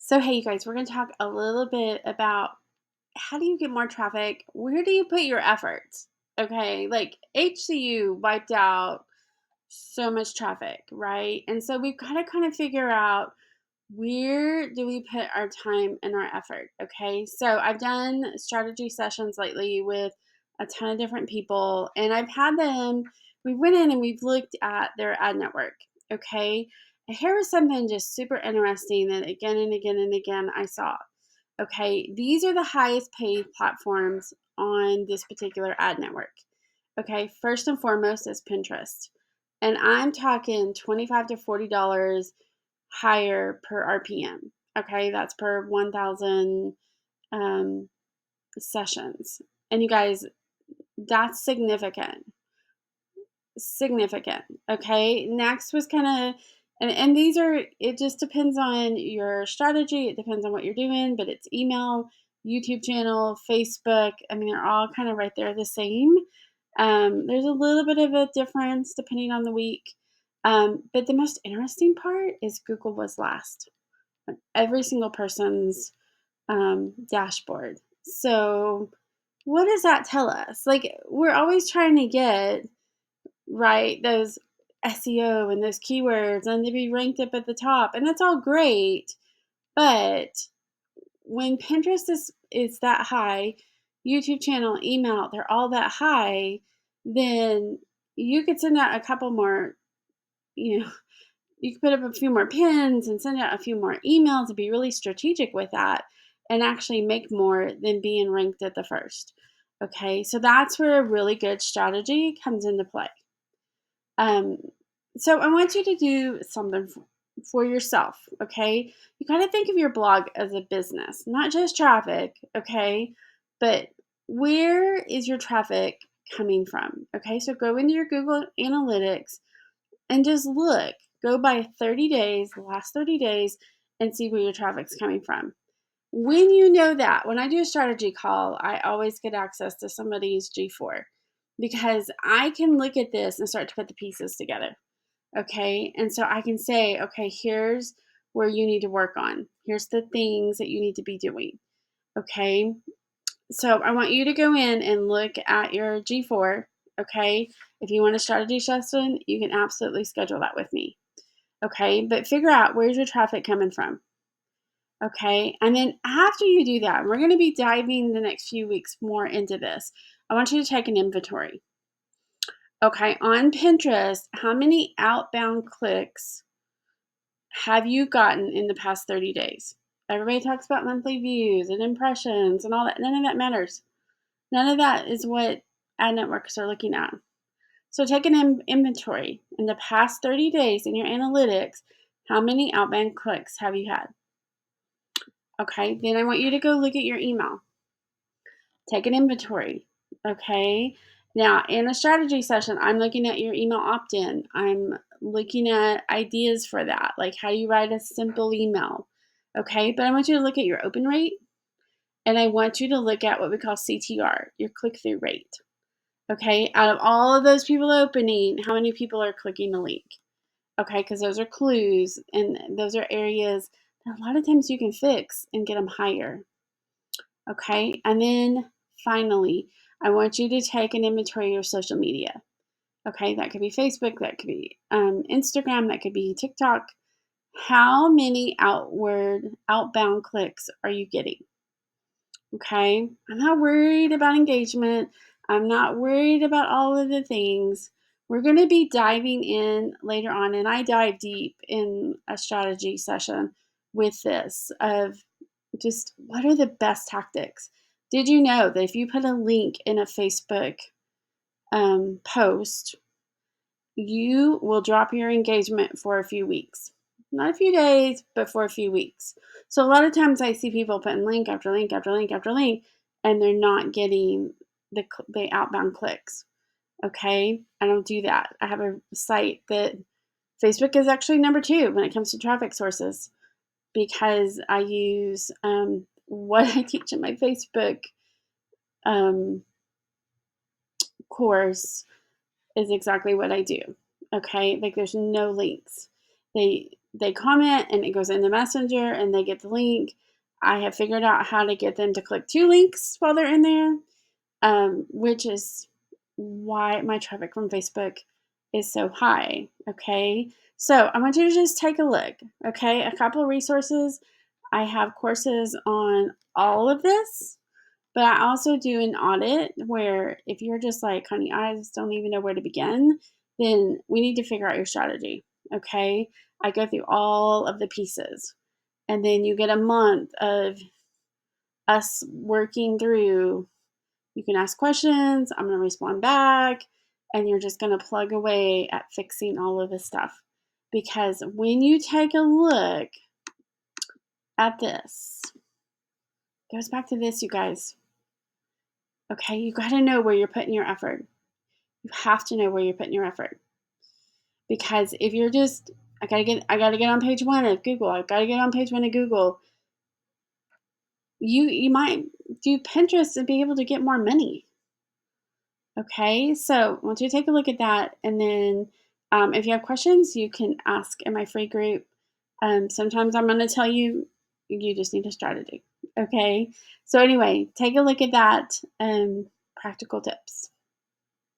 So, hey, you guys, we're going to talk a little bit about how do you get more traffic? Where do you put your efforts? Okay, like HCU wiped out so much traffic, right? And so we've got to kind of figure out where do we put our time and our effort? Okay, so I've done strategy sessions lately with a ton of different people, and I've had them, we went in and we've looked at their ad network. Okay, and here was something just super interesting that again and again and again I saw. Okay, these are the highest paid platforms on this particular ad network. Okay, first and foremost is Pinterest. And I'm talking $25 to $40 higher per RPM. Okay, that's per 1,000 um, sessions. And you guys, that's significant. Significant. Okay, next was kind of, and these are, it just depends on your strategy, it depends on what you're doing, but it's email, YouTube channel, Facebook. I mean, they're all kind of right there the same. There's a little bit of a difference depending on the week. But the most interesting part is Google was last on every single person's dashboard. So, what does that tell us? Like, we're always trying to get right those SEO and those keywords and to be ranked up at the top, and that's all great. But when Pinterest is that high, YouTube channel, email, they're all that high, then you could send out a couple more, you know, you could put up a few more pins and send out a few more emails and be really strategic with that and actually make more than being ranked at the first. Okay, so that's where a really good strategy comes into play. Um, so I want you to do something for yourself, okay? You got to think of your blog as a business, not just traffic, okay? But where is your traffic coming from? Okay, so go into your Google Analytics and just look. Go by 30 days, the last 30 days, and see where your traffic's coming from. When you know that, when I do a strategy call, I always get access to somebody's G4 because I can look at this and start to put the pieces together. Okay. And so I can say, okay, here's where you need to work on. Here's the things that you need to be doing. Okay. So I want you to go in and look at your G4. Okay. If you want a strategy session, you can absolutely schedule that with me. Okay. But figure out where's your traffic coming from. Okay. And then after you do that, we're going to be diving the next few weeks more into this. I want you to take an inventory. Okay. On Pinterest, how many outbound clicks have you gotten in the past 30 days? Everybody talks about monthly views and impressions and all that. None of that matters. None of that is what ad networks are looking at. So take an inventory. In the past 30 days in your analytics, how many outbound clicks have you had? Okay, then I want you to go look at your email. Take an inventory. Okay, now in a strategy session, I'm looking at your email opt in. I'm looking at ideas for that, like how do you write a simple email. Okay, but I want you to look at your open rate and I want you to look at what we call CTR, your click through rate. Okay, out of all of those people opening, how many people are clicking the link? Okay, because those are clues and those are areas that a lot of times you can fix and get them higher. Okay, and then finally, I want you to take an inventory of your social media. Okay, that could be Facebook, that could be Instagram, that could be TikTok. How many outbound clicks are you getting? Okay, I'm not worried about engagement. I'm not worried about all of the things. We're going to be diving in later on, and I dive deep in a strategy session with this of just what are the best tactics. Did you know that if you put a link in a Facebook post, you will drop your engagement for a few weeks? Not a few days, but for a few weeks. So a lot of times I see people putting link after link after link after link, and they're not getting the outbound clicks. Okay, I don't do that. I have a site that Facebook is actually number 2 when it comes to traffic sources because I use what I teach in my Facebook um, course is exactly what I do. Okay, like there's no links. They they comment and it goes in the messenger and they get the link. I have figured out how to get them to click 2 links while they're in there, which is why my traffic from Facebook is so high. Okay. So I want you to just take a look. Okay. A couple of resources. I have courses on all of this, but I also do an audit where if you're just like, honey, I just don't even know where to begin, then we need to figure out your strategy. Okay. I go through all of the pieces. And then you get a month of us working through. You can ask questions, I'm going to respond back, and you're just going to plug away at fixing all of this stuff. Because when you take a look at this, it goes back to this, you guys. Okay, you got to know where you're putting your effort. You have to know where you're putting your effort. Because if you're just, I gotta get on page 1 of Google, I gotta get on page 1 of Google, you might do Pinterest and be able to get more money. Okay, so I want you to take a look at that. And then if you have questions, you can ask in my free group. Sometimes I'm going to tell you, you just need a strategy. Okay, so anyway, take a look at that. Practical tips.